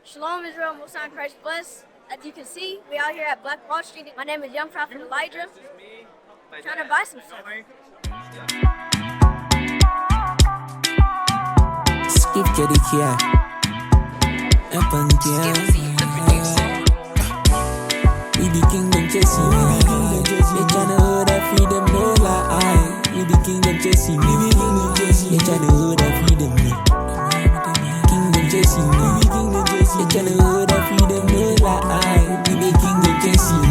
Shalom, Israel, Most High Christ bless. As you can see, we out here at Black Wall Street. My name is Young Prophet Elijah. Trying to buy some stuff. Skip Kitty Kia. We be kingdom chasing. They tryna hold that freedom, no lie. We be kingdom chasing. They tryna hold that freedom, kingdom chasing. They tryna hold that freedom, no lie. We be kingdom chasing.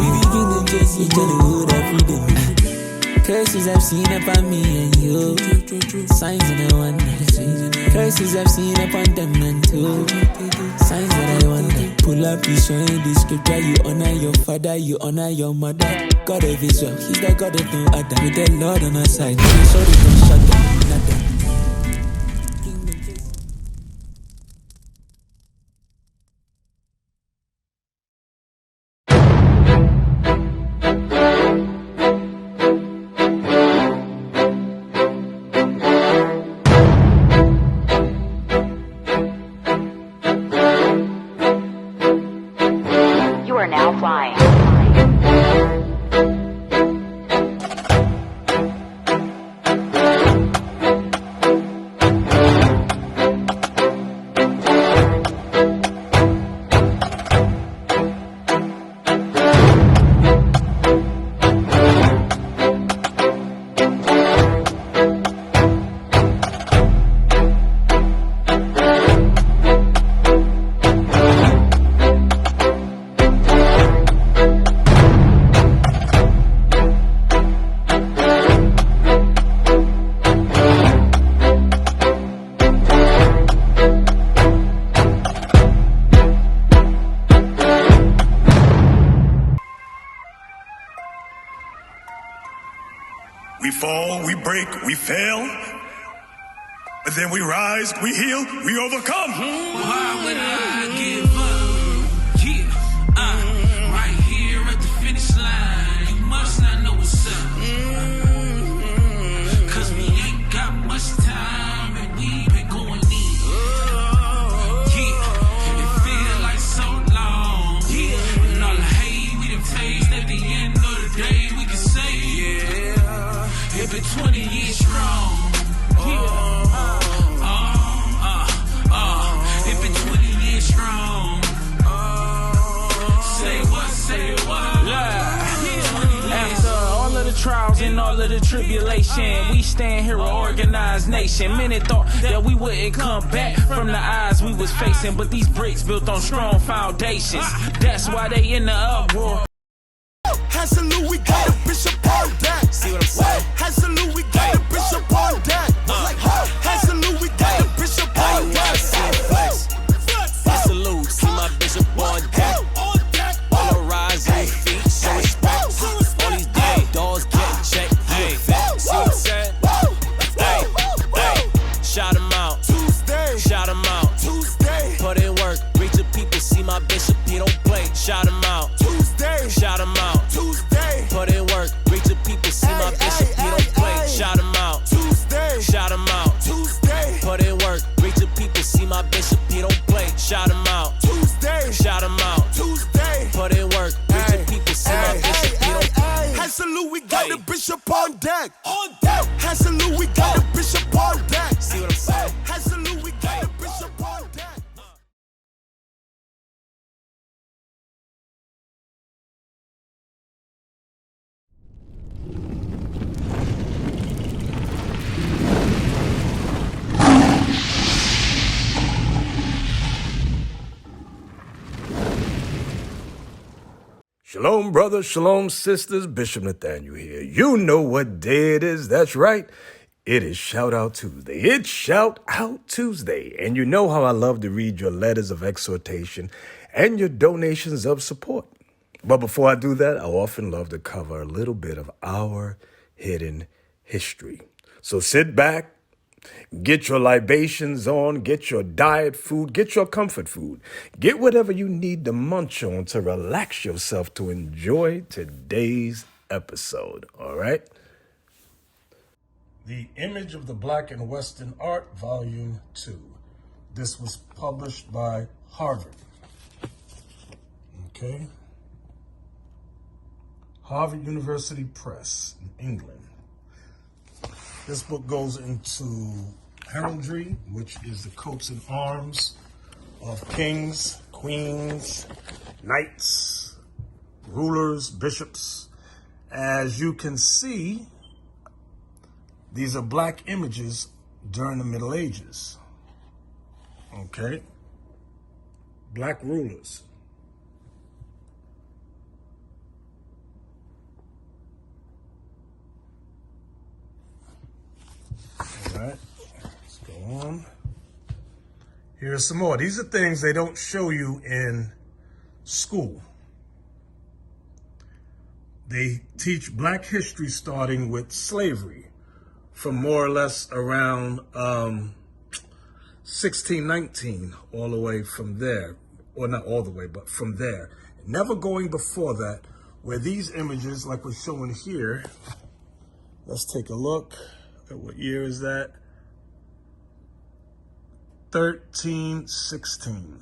They tryna hold that freedom. Curses I've seen upon me and you, signs and I wonder. Curses I've seen upon them and too, signs that I wonder. Pull up, he's showing the scripture. You honor your father, you honor your mother. God of Israel, he's the God of no other. With the Lord on our side, so they don't shut down nothing. We fall, we break, we fail, but then we rise, we heal, we overcome. Why would I give up? Yeah, right here at the finish line. You must not know what's up. Cause we ain't got much time and we been going in. Yeah, it feel like so long. Yeah, and all the hate we done faced at the end of the day, we can say, yeah. It been 20 years strong. It been 20 years strong. Say what? After all of the trials and all of the tribulation, we stand here an organized nation. Many thought that we wouldn't come back from the odds we was facing, but these bricks built on strong foundations. That's why they in the uproar. Absolute, we got a bishop on deck. See what I'm saying? Absolute, we got a bishop on deck. Absolute, we got a bishop on deck. Absolute, see my bishop on deck. All the rise on feet, so respect. All these damn doors get checked. Hey, see what I'm saying? Hey, shout him out. Tuesday, Shout him out. Tuesday, Put in work, reach the people, see my bishop, he don't play. Shout him out. Tuesday, Shout him out. Tuesday, Put in work, reach the people, see my bishop, he don't play. Shout him out. Tuesday, Shout him out. Tuesday, Put in work, reach the people, see my bishop, he don't play. Shout him out. Tuesday, Shout him out. Tuesday, Put in work, reach the people, see my bishop, he don't play. Absolute, we got the bishop on deck. On deck. Absolute, we got the bishop on deck. See what I'm saying? Absolute, we got the bishop on deck. Shalom, brothers, shalom, sisters. Bishop Nathaniel here. You know what day it is. That's right. It is Shout Out Tuesday. It's Shout Out Tuesday. And you know how I love to read your letters of exhortation and your donations of support. But before I do that, I often love to cover a little bit of our hidden history. So sit back, get your libations on, get your diet food, get your comfort food, get whatever you need to munch on to relax yourself to enjoy today's episode, all right? The Image of the Black and Western Art, Volume 2. This was published by Harvard. Okay. Harvard University Press in England. This book goes into heraldry, which is the coats and arms of kings, queens, knights, rulers, bishops. As you can see, these are black images during the Middle Ages. Okay? Black rulers. All right, let's go on. Here's some more. These are things they don't show you in school. They teach black history starting with slavery from more or less around 1619 all the way from there, or not all the way, but from there. Never going before that, where these images, like we're showing here, let's take a look at what year is that? 1316.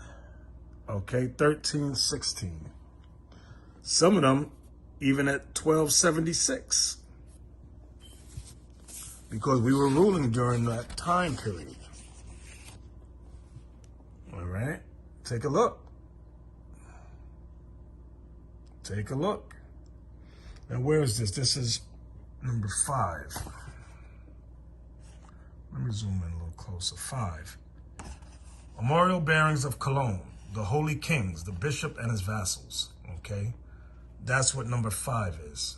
Okay, 1316. Some of them even at 1276, because we were ruling during that time period. All right, take a look. Take a look. And where is this? This is number 5. Let me zoom in a little closer. 5. Memorial bearings of Cologne, the holy kings, the bishop and his vassals. Okay, that's what number 5 is.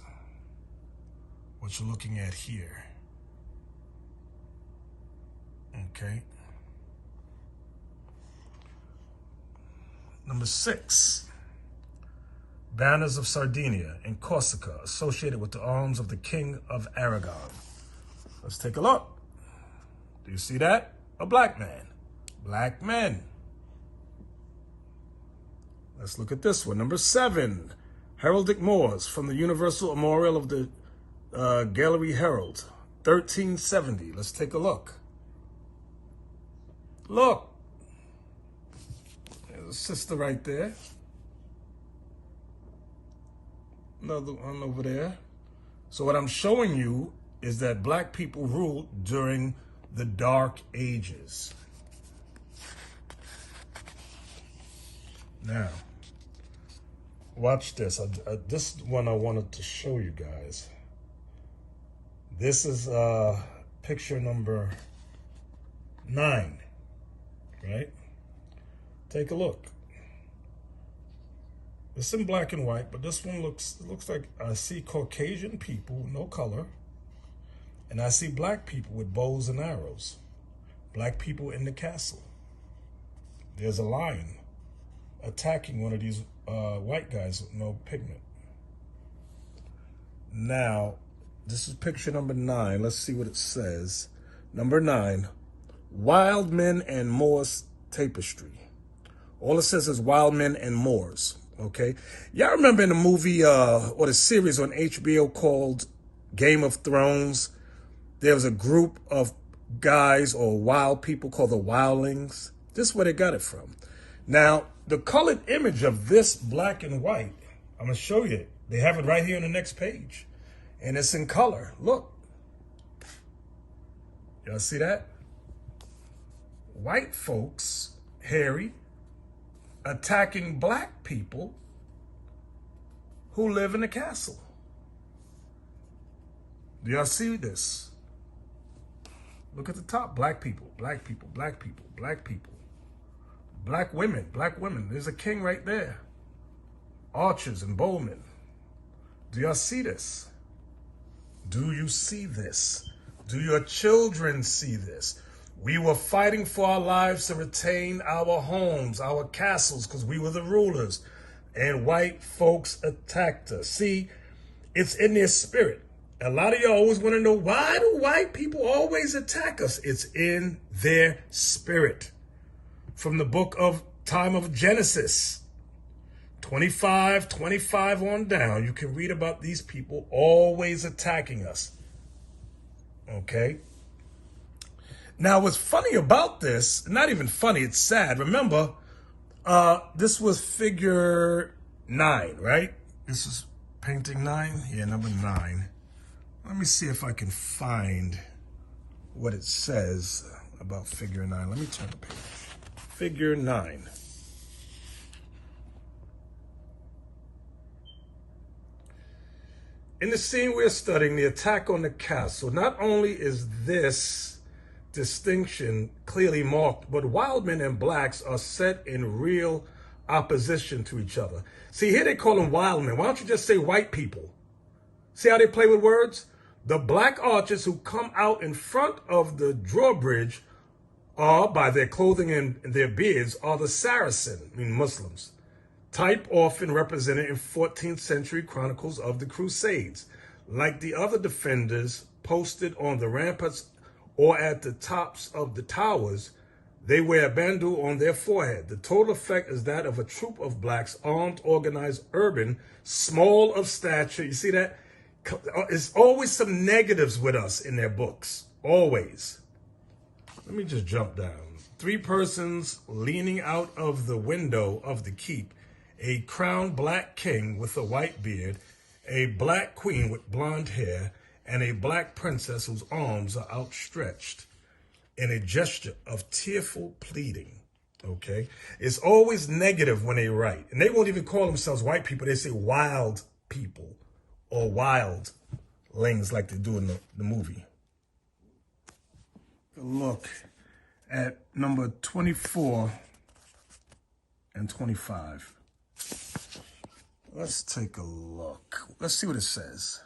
What you're looking at here. Okay. Number 6. Banners of Sardinia and Corsica associated with the arms of the King of Aragon. Let's take a look. Do you see that? A black man. Black men. Let's look at this one. Number 7. Heraldic Moors from the Universal Memorial of the Gallery Herald. 1370. Let's take a look. Look. There's a sister right there. Another one over there. So what I'm showing you is that black people ruled during the Dark Ages. Now, watch this. This one I wanted to show you guys. This is picture number 9, right? Take a look. It's in black and white, but this one looks like I see Caucasian people, no color, and I see black people with bows and arrows. Black people in the castle. There's a lion attacking one of these white guys with no pigment. Now, this is picture number 9. Let's see what it says. Number 9, Wild Men and Moors Tapestry. All it says is Wild Men and Moors. Okay, y'all remember in the movie or the series on HBO called Game of Thrones, there was a group of guys or wild people called the Wildlings. This is where they got it from. Now, the colored image of this black and white, I'm going to show you it. They have it right here on the next page. And it's in color. Look. Y'all see that? White folks, hairy, attacking black people who live in the castle. Do y'all see this? Look at the top. Black people, black people, black people, black people. Black women, black women. There's a king right there. Archers and bowmen. Do y'all see this? Do you see this? Do your children see this? We were fighting for our lives to retain our homes, our castles, because we were the rulers. And white folks attacked us. See, it's in their spirit. A lot of y'all always want to know, why do white people always attack us? It's in their spirit. From the book of time of Genesis, 25 on down, you can read about these people always attacking us. Okay? Now, what's funny about this, not even funny, it's sad. Remember, this was figure 9, right? This is painting 9? Yeah, number 9. Let me see if I can find what it says about figure 9. Let me turn the page. Figure 9. In the scene we're studying, the attack on the castle, not only is this distinction clearly marked, but wild men and blacks are set in real opposition to each other. See, here they call them wild men. Why don't you just say white people? See how they play with words? The black archers who come out in front of the drawbridge are, by their clothing and their beards, are the Saracen, I mean Muslims. Type often represented in 14th century chronicles of the Crusades. Like the other defenders posted on the ramparts or at the tops of the towers, they wear a bandeau on their forehead. The total effect is that of a troop of blacks, armed, organized, urban, small of stature. You see that? It's always some negatives with us in their books. Always. Let me just jump down. 3 persons leaning out of the window of the keep. A crowned black king with a white beard, a black queen with blonde hair, and a black princess whose arms are outstretched in a gesture of tearful pleading. Okay? It's always negative when they write. And they won't even call themselves white people. They say wild people or wildlings like they do in the movie. Look at number 24 and 25. Let's take a look. Let's see what it says.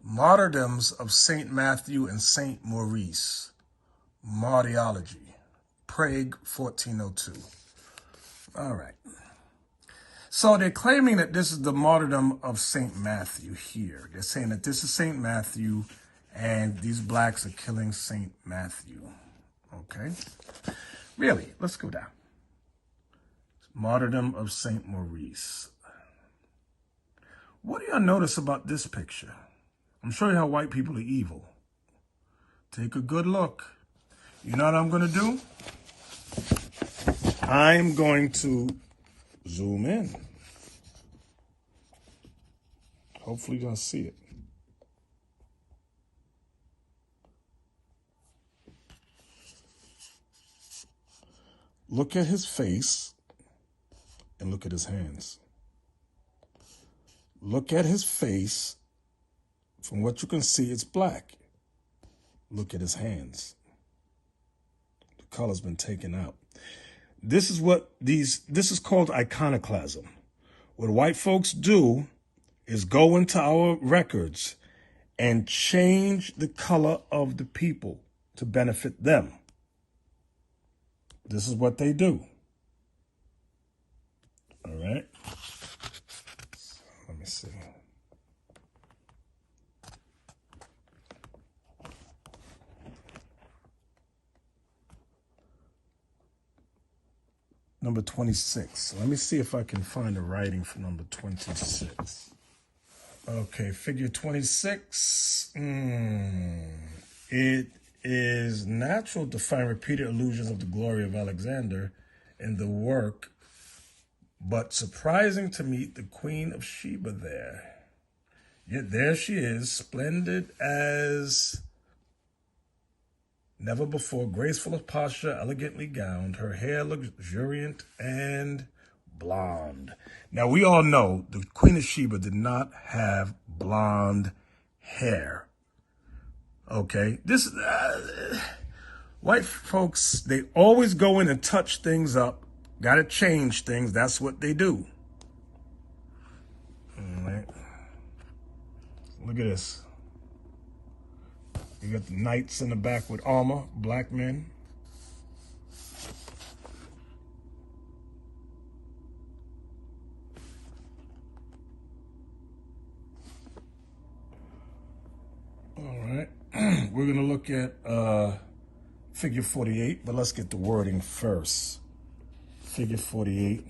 Martyrdoms of St. Matthew and St. Maurice. Martyrology. Prague, 1402. All right. So they're claiming that this is the martyrdom of St. Matthew here. They're saying that this is St. Matthew and these blacks are killing St. Matthew. Okay. Really, let's go down. Martyrdom of St. Maurice. What do y'all notice about this picture? I'm showing you how white people are evil. Take a good look. You know what I'm going to do? I'm going to zoom in. Hopefully you're going to see it. Look at his face and look at his hands. Look at his face. From what you can see, it's black. Look at his hands. The color's been taken out. This is called iconoclasm. What white folks do is go into our records and change the color of the people to benefit them. This is what they do. All right. Let me see. Number 26. Let me see if I can find the writing for number 26. Okay, figure 26. It is natural to find repeated allusions of the glory of Alexander in the work, but surprising to meet the Queen of Sheba there. Yet there she is, splendid as never before, graceful of posture, elegantly gowned, her hair luxuriant and blonde. Now, we all know the Queen of Sheba did not have blonde hair. Okay? This white folks, they always go in and touch things up. Got to change things. That's what they do. All right. Look at this. You got the knights in the back with armor, black men. All right. We're going to look at figure 48, but let's get the wording first. Figure 48.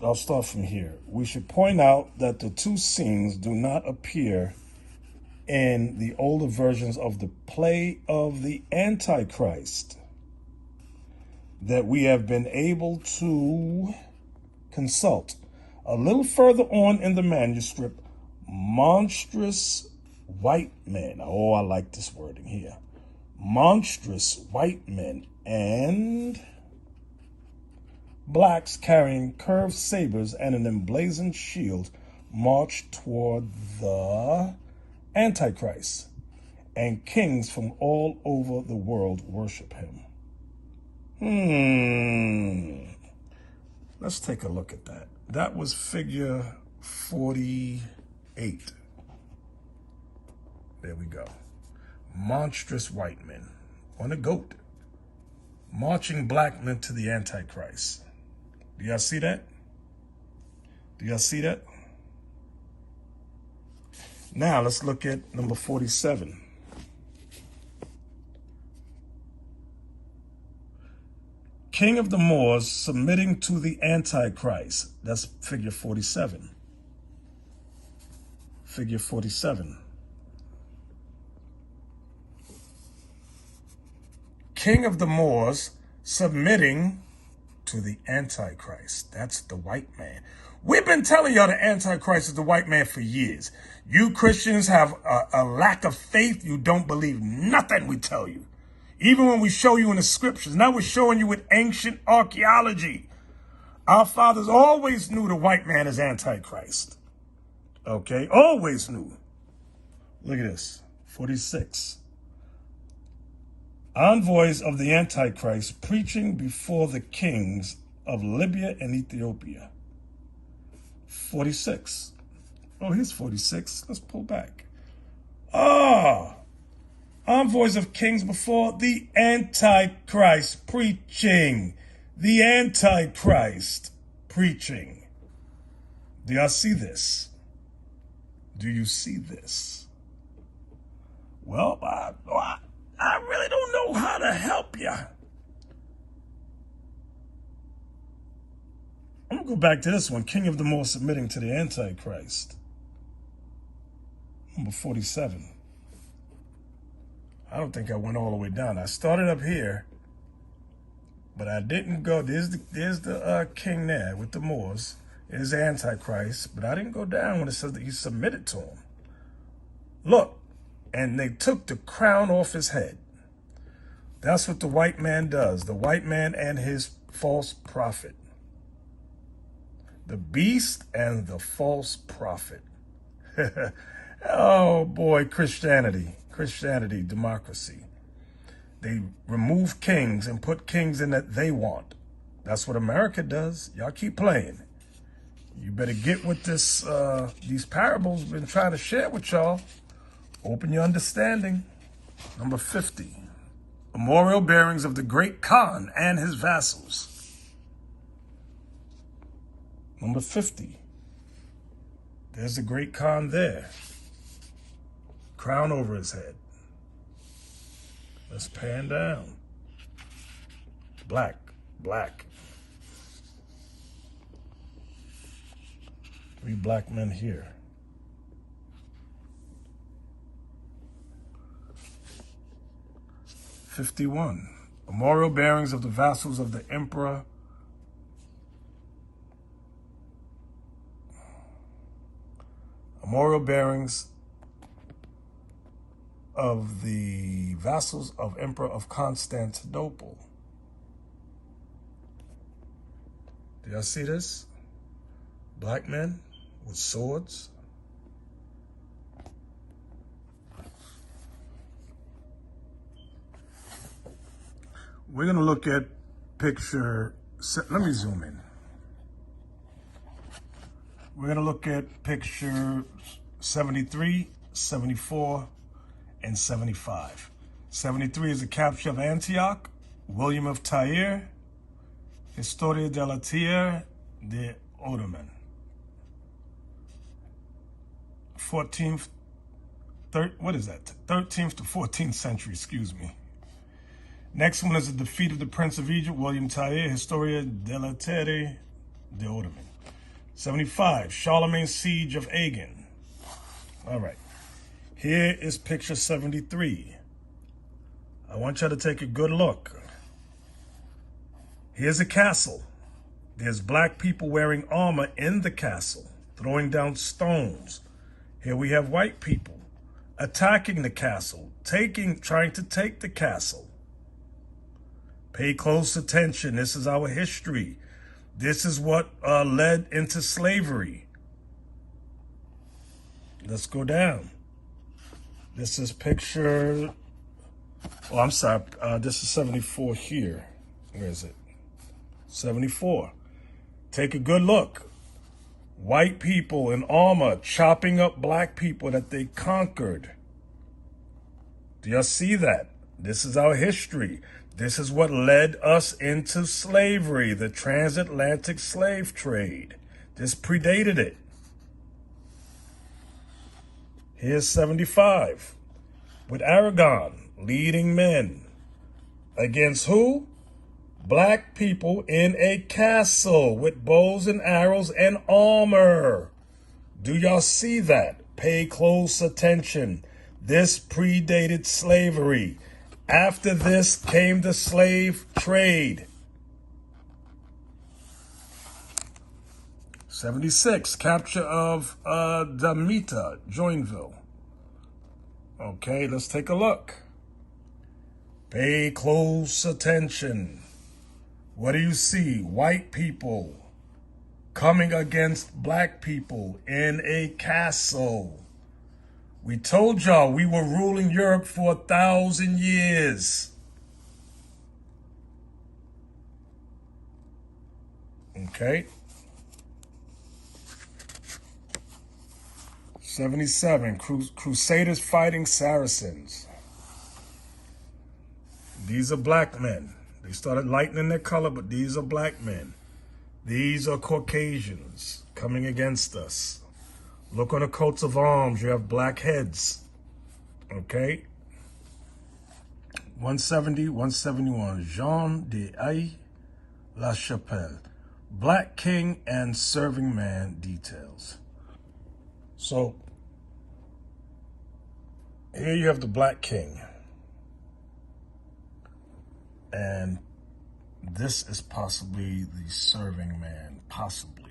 I'll start from here. We should point out that the two scenes do not appear in the older versions of the play of the Antichrist that we have been able to Consult. A little further on in the manuscript, monstrous white men. Oh, I like this wording here. Monstrous white men and blacks carrying curved sabers and an emblazoned shield march toward the Antichrist, and kings from all over the world worship him. Let's take a look at that. That was figure 48. There we go. Monstrous white men on a goat, marching black men to the Antichrist. Do y'all see that? Do y'all see that? Now let's look at number 47. King of the Moors submitting to the Antichrist. That's figure 47. Figure 47. King of the Moors submitting to the Antichrist. That's the white man. We've been telling y'all the Antichrist is the white man for years. You Christians have a lack of faith. You don't believe nothing we tell you. Even when we show you in the scriptures. Now we're showing you with ancient archaeology. Our fathers always knew the white man is Antichrist. Okay? Always knew. Look at this. 46. Envoys of the Antichrist preaching before the kings of Libya and Ethiopia. 46. Oh, here's 46. Let's pull back. Envoys of kings before the Antichrist preaching. The Antichrist preaching. Do y'all see this? Do you see this? Well, I really don't know how to help you. I'm going to go back to this one. King of the Moors submitting to the Antichrist. Number 47. I don't think I went all the way down. I started up here, but I didn't go. There's the king there with the Moors. There's the Antichrist, but I didn't go down when it says that he submitted to him. Look, and they took the crown off his head. That's what the white man does. The white man and his false prophet. The beast and the false prophet. Oh boy, Christianity, democracy. They remove kings and put kings in that they want. That's what America does. Y'all keep playing. You better get with this, these parables we've been trying to share with y'all. Open your understanding. Number 50. Memorial bearings of the great Khan and his vassals. Number 50. There's the great Khan there. Crown over his head. Let's pan down. Black. 3 black men here. '51. Memorial bearings of the vassals of the emperor. Memorial bearings of the vassals of Emperor of Constantinople. Do y'all see this? Black men with swords. We're going to look at picture, let me zoom in. We're going to look at picture 73, 74, and 75. 73 is the capture of Antioch, William of Tyre, Historia della Tierra de Ottoman. 13th to 14th century, excuse me. Next one is the defeat of the Prince of Egypt, William Tyre, Historia della Terre de Ottoman. 75, Charlemagne's siege of Agen. All right. Here is picture 73. I want y'all to take a good look. Here's a castle. There's black people wearing armor in the castle, throwing down stones. Here we have white people attacking the castle, trying to take the castle. Pay close attention. This is our history. This is what led into slavery. Let's go down. This is picture, oh, I'm sorry. This is 74 here. Where is it? 74. Take a good look. White people in armor chopping up black people that they conquered. Do y'all see that? This is our history. This is what led us into slavery, the transatlantic slave trade. This predated it. Here's 75. With Aragon leading men. Against who? Black people in a castle with bows and arrows and armor. Do y'all see that? Pay close attention. This predated slavery. After this came the slave trade. 76, capture of Damietta, Joinville. Okay, let's take a look. Pay close attention. What do you see? White people coming against black people in a castle. We told y'all we were ruling Europe for 1,000 years. Okay. 77, Crusaders fighting Saracens. These are black men. They started lightening their color, but these are black men. These are Caucasians coming against us. Look on the coats of arms. You have black heads. Okay. 170, 171. Jean de La Chapelle. Black king and serving man details. So, here you have the black king. And this is possibly the serving man, possibly.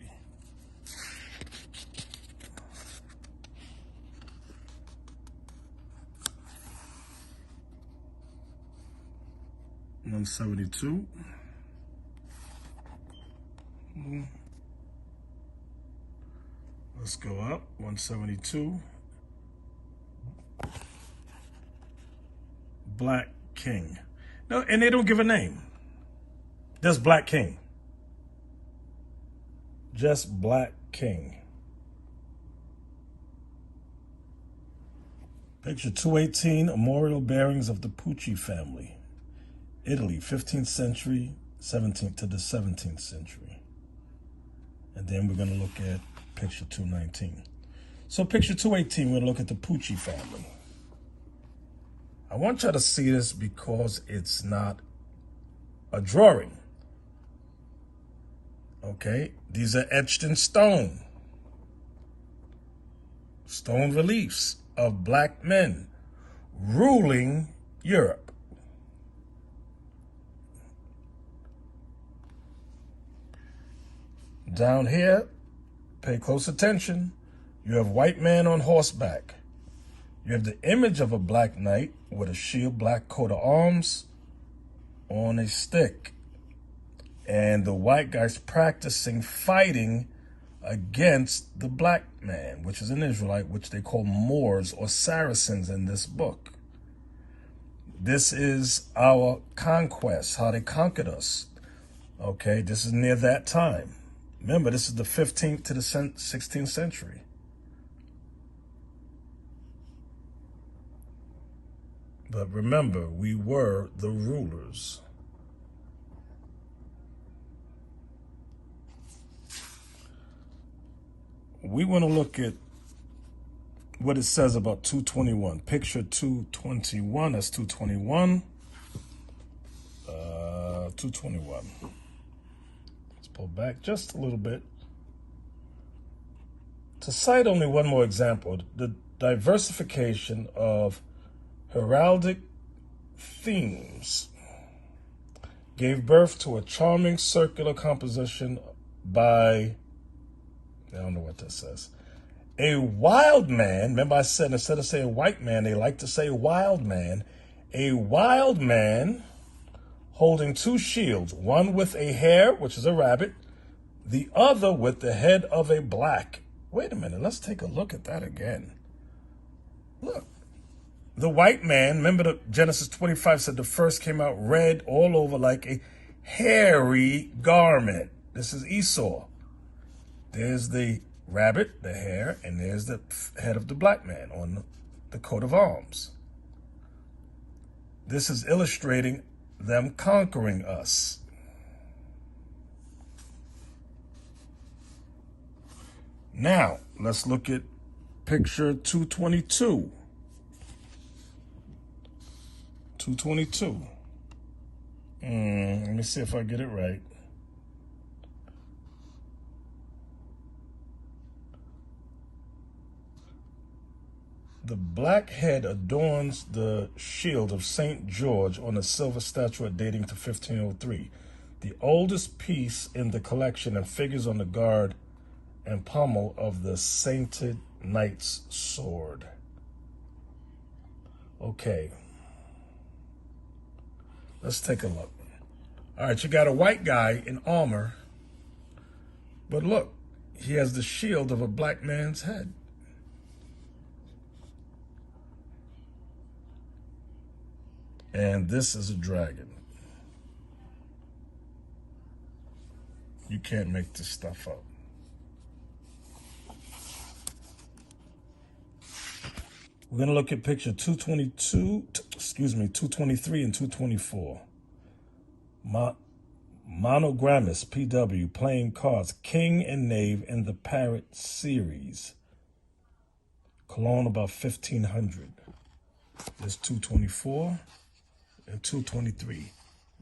$172. Let's go up. 172. Black king. No, and they don't give a name. Just black king. Just black king. Picture 218, memorial bearings of the Pucci family. Italy, 15th century, 17th to the 17th century. And then we're going to look at picture 219. So picture 218, we're going to look at the Pucci family. I want y'all to see this because it's not a drawing. Okay? These are etched in stone. Stone reliefs of black men ruling Europe. Down here, pay close attention. You have white man on horseback. You have the image of a black knight with a shield, black coat of arms on a stick. And the white guy's practicing fighting against the black man, which is an Israelite, which they call Moors or Saracens in this book. This is our conquest, how they conquered us. Okay, this is near that time. Remember, this is the 15th to the 16th century. But remember, we were the rulers. We want to look at what it says about 221. Picture 221, that's 221. 221. Let's pull back just a little bit. To cite only one more example, the diversification of heraldic themes gave birth to a charming circular composition by, I don't know what that says. A wild man, remember I said instead of saying white man, they like to say wild man. A wild man holding two shields, one with a hare, which is a rabbit, the other with the head of a black. Wait a minute, let's take a look at that again. Look, the white man, remember the Genesis 25 said the first came out red all over like a hairy garment. This is Esau. There's the rabbit, the hare, and there's the head of the black man on the coat of arms. This is illustrating them conquering us. Now, let's look at picture 222. 222. Let me see if I get it right. The black head adorns the shield of St. George on a silver statuette dating to 1503. The oldest piece in the collection and figures on the guard and pommel of the sainted knight's sword. Okay. Let's take a look. All right, you got a white guy in armor, but look, he has the shield of a black man's head. And this is a dragon. You can't make this stuff up. We're going to look at picture 223 and 224. Monogrammist, PW, playing cards, king and knave in the Parrot series. Cologne about 1500. There's 224 and 223.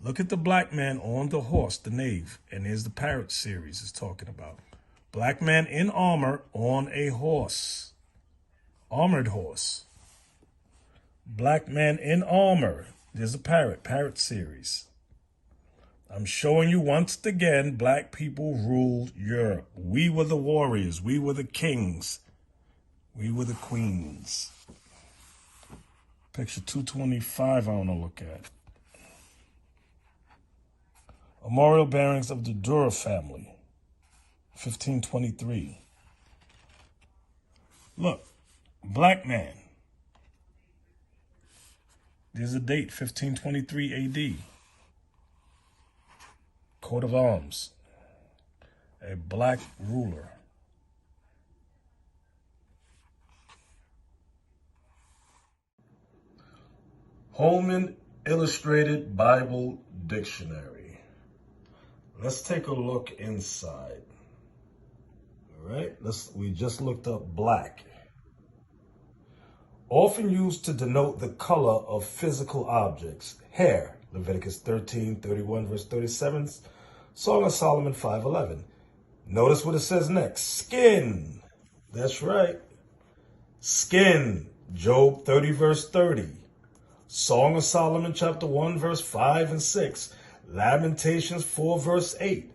Look at the black man on the horse, the knave, and here's the Parrot series it's talking about. Black man in armor on a horse. Armored horse. Black man in armor. There's a Parrot series. I'm showing you once again, black people ruled Europe. We were the warriors. We were the kings. We were the queens. Picture 225 I want to look at. Memorial bearings of the Dura family. 1523. Look, black man. There's a date, 1523 AD. Coat of arms. A black ruler. Holman Illustrated Bible Dictionary. Let's take a look inside. All right, we just looked up black. Often used to denote the color of physical objects. Hair, Leviticus 13:31, verse 37, Song of Solomon 5:11. Notice what it says next. Skin, that's right. Skin, Job 30, verse 30. Song of Solomon, chapter 1, verse 5 and 6. Lamentations 4, verse 8.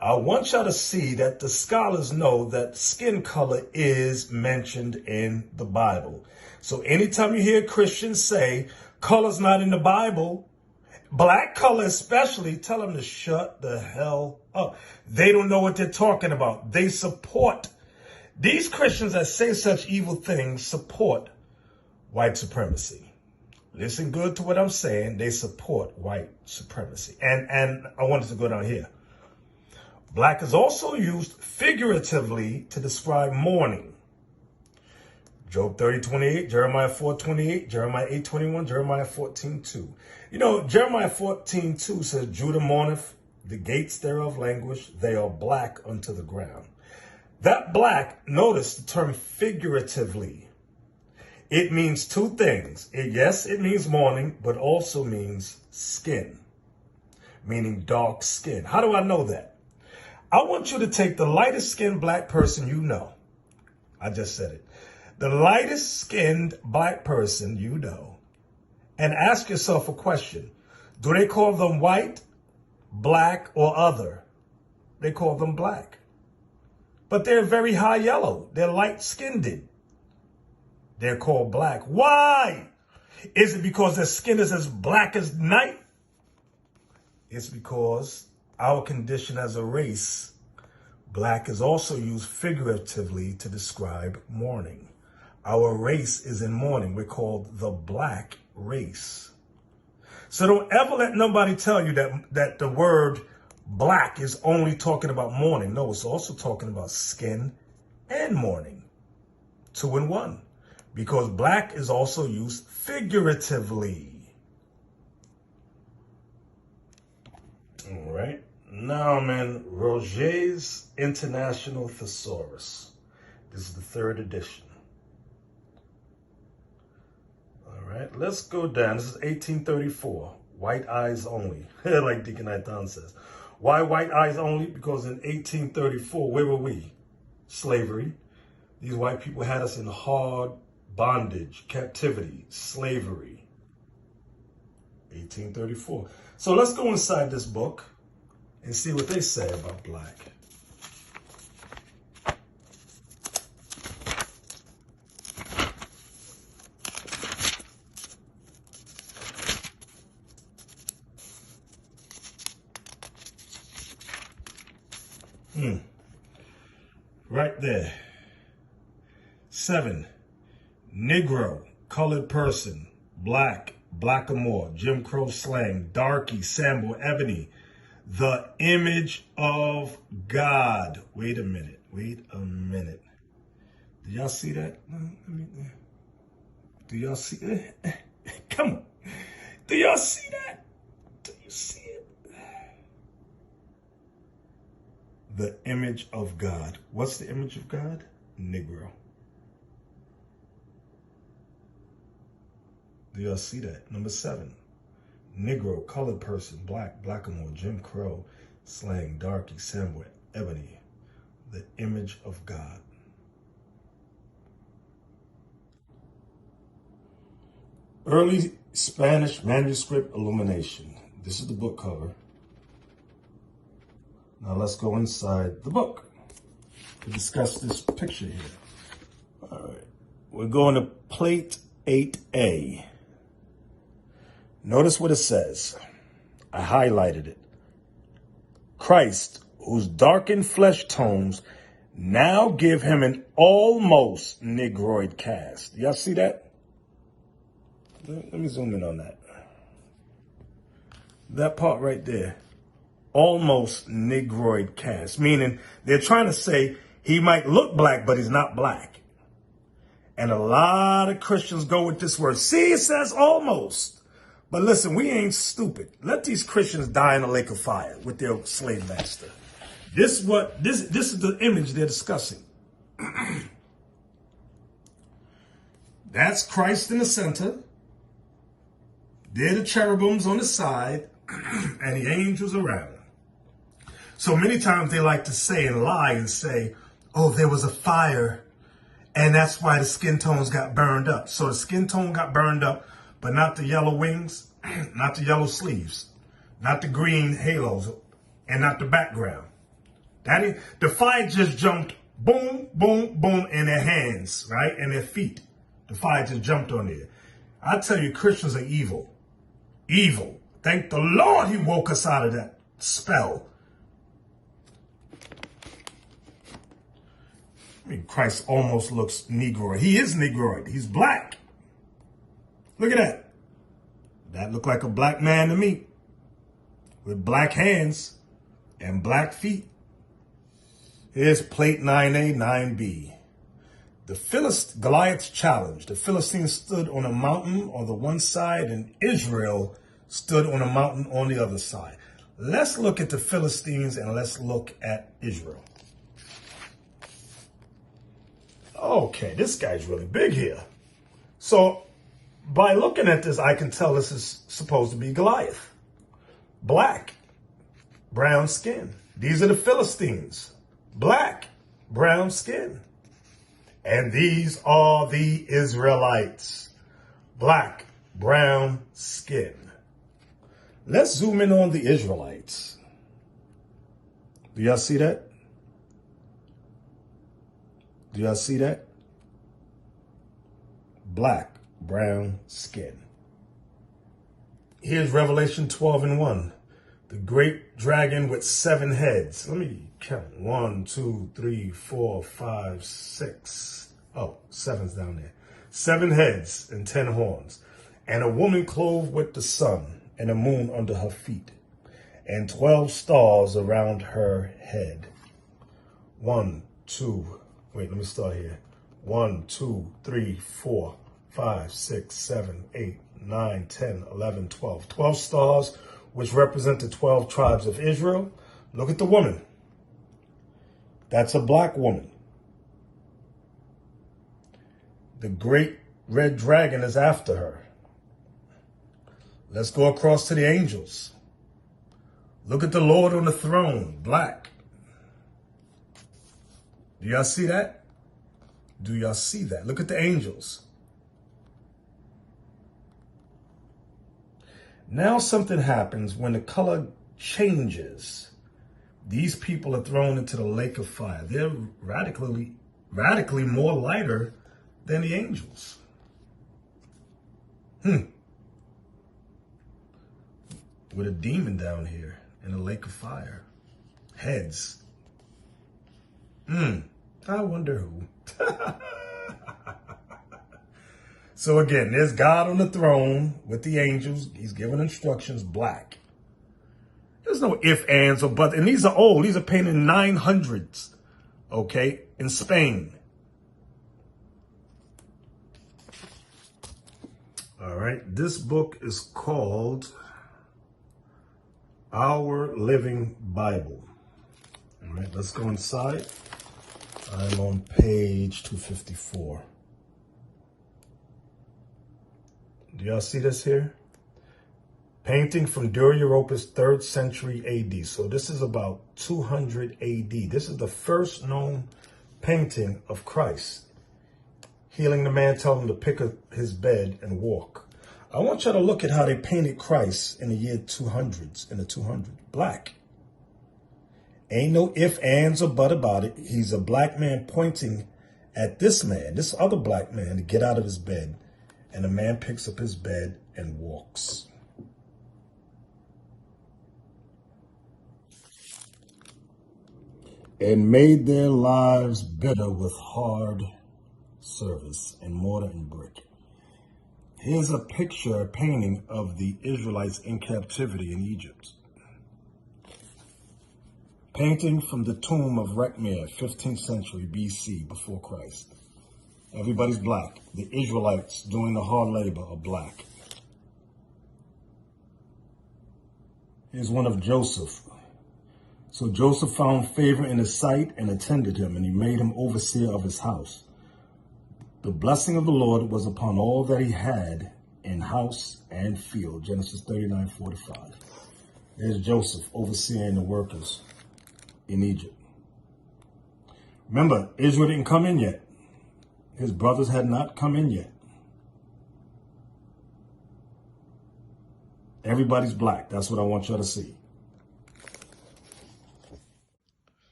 I want y'all to see that the scholars know that skin color is mentioned in the Bible. So anytime you hear Christians say, color's not in the Bible, black color especially, tell them to shut the hell up. They don't know what they're talking about. They support, these Christians that say such evil things support white supremacy. Listen good to what I'm saying. They support white supremacy. And I wanted to go down here. Black is also used figuratively to describe mourning. Job 30:28, Jeremiah 4:28, Jeremiah 8:21, Jeremiah 14:2. You know, Jeremiah 14:2 says, Judah mourneth, the gates thereof languish, they are black unto the ground. That black, notice the term figuratively. It means two things. Yes, it means mourning, but also means skin, meaning dark skin. How do I know that? I want you to take the lightest skinned black person you know. I just said it. The lightest skinned black person you know, and ask yourself a question. Do they call them white, black, or other? they call them black. But they're very high yellow. They're light-skinned. They're called black. Why? Is it because their skin is as black as night? It's because our condition as a race, black is also used figuratively to describe mourning. Our race is in mourning. We're called the black race. So don't ever let nobody tell you that the word black is only talking about mourning. No, it's also talking about skin and mourning. 2 in 1. Because black is also used figuratively. All right. Now, man, Roget's International Thesaurus. This is the 3rd edition. All right, let's go down. This is 1834. White eyes only, like Deacon Nathan says. Why white eyes only? Because in 1834, where were we? Slavery. These white people had us in hard bondage, captivity, slavery. 1834. So let's go inside this book and see what they say about black. Right there. 7. Negro, colored person, black, blackamoor, Jim Crow slang, darky, Sambo, ebony, the image of God. Wait a minute. Did y'all see that? Do y'all see it? Come on. Do y'all see that? Do you see it? The image of God. What's the image of God? Negro. Do y'all see that? Number 7. Negro, colored person, black, blackamoor, Jim Crow, slang, darky, Sambo, ebony. The image of God. Early Spanish manuscript illumination. This is the book cover. Now let's go inside the book to discuss this picture here. All right. We're going to plate 8A. Notice what it says. I highlighted it. Christ, whose darkened flesh tones now give him an almost negroid cast. Y'all see that? Let me zoom in on that. That part right there. Almost negroid cast, meaning they're trying to say he might look black, but he's not black. And a lot of Christians go with this word. See, it says almost. But listen, we ain't stupid. Let these Christians die in a lake of fire with their slave master. This is the image they're discussing. That's Christ in the center. They're the cherubims on the side and the angels around. So many times they like to say and lie and say, oh, there was a fire and that's why the skin tones got burned up. So the skin tone got burned up, but not the yellow wings, not the yellow sleeves, not the green halos, and not the background. The fire just jumped boom, boom, boom in their hands, right? And their feet. The fire just jumped on there. I tell you, Christians are evil. Evil. Thank the Lord he woke us out of that spell. I mean, Christ almost looks Negroid. He is Negroid. He's black. Look at that. That looked like a black man to me. With black hands and black feet. Here's plate 9A, 9B. The Goliath's challenge. The Philistines stood on a mountain on the one side and Israel stood on a mountain on the other side. Let's look at the Philistines and let's look at Israel. Okay, this guy's really big here. So by looking at this, I can tell this is supposed to be Goliath. Black, brown skin. These are the Philistines. Black, brown skin. And these are the Israelites. Black, brown skin. Let's zoom in on the Israelites. Do y'all see that? Do y'all see that? Black, brown skin. Here's Revelation 12:1. The great dragon with 7 heads. Let me count. 1, 2, 3, 4, 5, 6. Oh, 7's down there. 7 heads and 10 horns. And a woman clothed with the sun and the moon under her feet, and 12 stars around her head. 1, 2, wait, let me start here. 1, 2, 3, 4, 5, 6, 7, 8, 9, 10, 11, 12. 12 stars, which represent the 12 tribes of Israel. Look at the woman. That's a black woman. The great red dragon is after her. Let's go across to the angels. Look at the Lord on the throne, black. Do y'all see that? Do y'all see that? Look at the angels. Now something happens when the color changes. These people are thrown into the lake of fire. They're radically more lighter than the angels. With a demon down here in a lake of fire. Heads. I wonder who. So again, there's God on the throne with the angels. He's giving instructions, black. There's no ifs, ands, or buts. And these are old. These are painted in 900s, okay, in Spain. All right, this book is called Our Living Bible. All right, let's go inside. I'm on page 254. Do y'all see this here? Painting from Dura Europa's 3rd century AD. So this is about 200 AD. This is the first known painting of Christ. Healing the man, telling him to pick up his bed and walk. I want y'all to look at how they painted Christ in the year 200s, in the 200s. Black. Ain't no ifs, ands, or but about it. He's a black man pointing at this man, this other black man, to get out of his bed. And the man picks up his bed and walks. And made their lives bitter with hard service and mortar and brick. Here's a picture, a painting of the Israelites in captivity in Egypt. Painting from the tomb of Rekhmir, 15th century BC, before Christ. Everybody's black. The Israelites doing the hard labor are black. Here's one of Joseph. So Joseph found favor in his sight and attended him, and he made him overseer of his house. The blessing of the Lord was upon all that he had in house and field. Genesis 39:45. There's Joseph overseeing the workers in Egypt. Remember, Israel didn't come in yet. His brothers had not come in yet. Everybody's black. That's what I want y'all to see.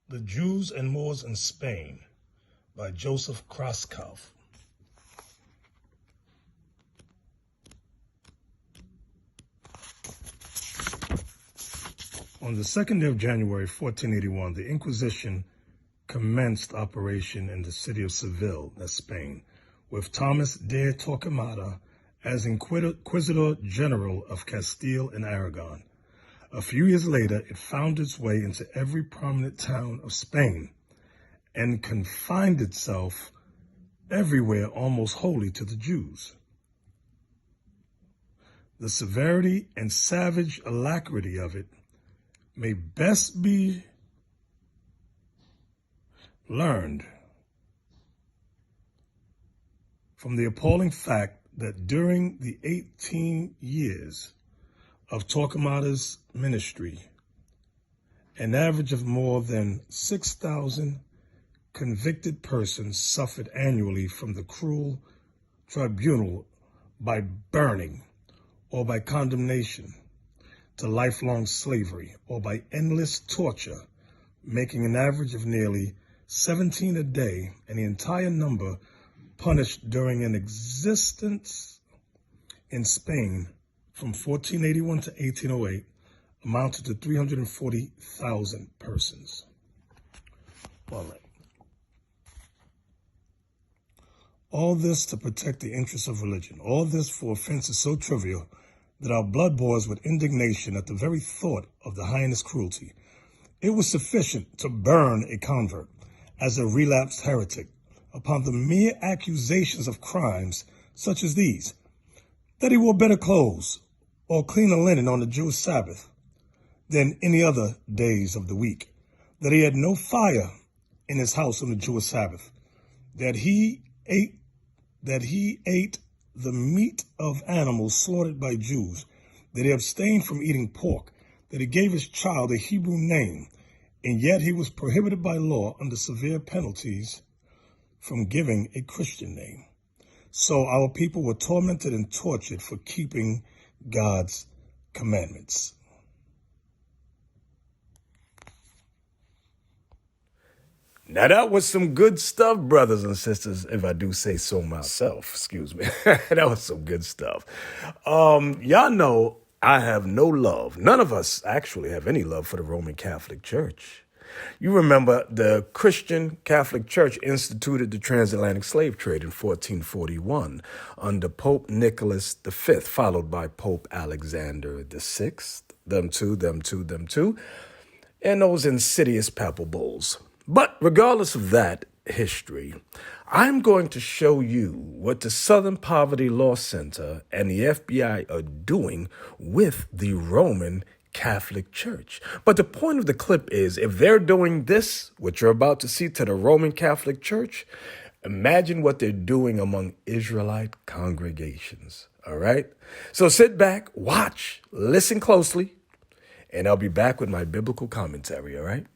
The Jews and Moors in Spain by Joseph Kraskow. On the 2nd day of January, 1481, the Inquisition commenced operation in the city of Seville, that's Spain, with Thomas de Torquemada as Inquisitor General of Castile and Aragon. A few years later, it found its way into every prominent town of Spain and confined itself everywhere almost wholly to the Jews. The severity and savage alacrity of it may best be learned from the appalling fact that during the 18 years of Torquemada's ministry, an average of more than 6,000 convicted persons suffered annually from the cruel tribunal by burning or by condemnation to lifelong slavery or by endless torture making an average of nearly 17 a day, and the entire number punished during an existence in Spain from 1481 to 1808 amounted to 340,000 persons. All right. All this to protect the interests of religion. All this for offenses so trivial that our blood boils with indignation at the very thought of the heinous cruelty. It was sufficient to burn a convert as a relapsed heretic upon the mere accusations of crimes such as these: that he wore better clothes or cleaner linen on the Jewish Sabbath than any other days of the week, that he had no fire in his house on the Jewish Sabbath, that he ate the meat of animals slaughtered by Jews, that he abstained from eating pork, that he gave his child a Hebrew name, and yet he was prohibited by law under severe penalties from giving a Christian name. So our people were tormented and tortured for keeping God's commandments. Now that was some good stuff, brothers and sisters, if I do say so myself. Excuse me. That was some good stuff. Y'all know I have no love. None of us actually have any love for the Roman Catholic Church. You remember the Christian Catholic Church instituted the transatlantic slave trade in 1441 under Pope Nicholas V, followed by Pope Alexander VI, them two, and those insidious papal bulls. But regardless of that history, I'm going to show you what the Southern Poverty Law Center and the FBI are doing with the Roman Catholic Church. But the point of the clip is, if they're doing this, what you're about to see to the Roman Catholic Church, imagine what they're doing among Israelite congregations. All right? So sit back, watch, listen closely, and I'll be back with my biblical commentary. All right?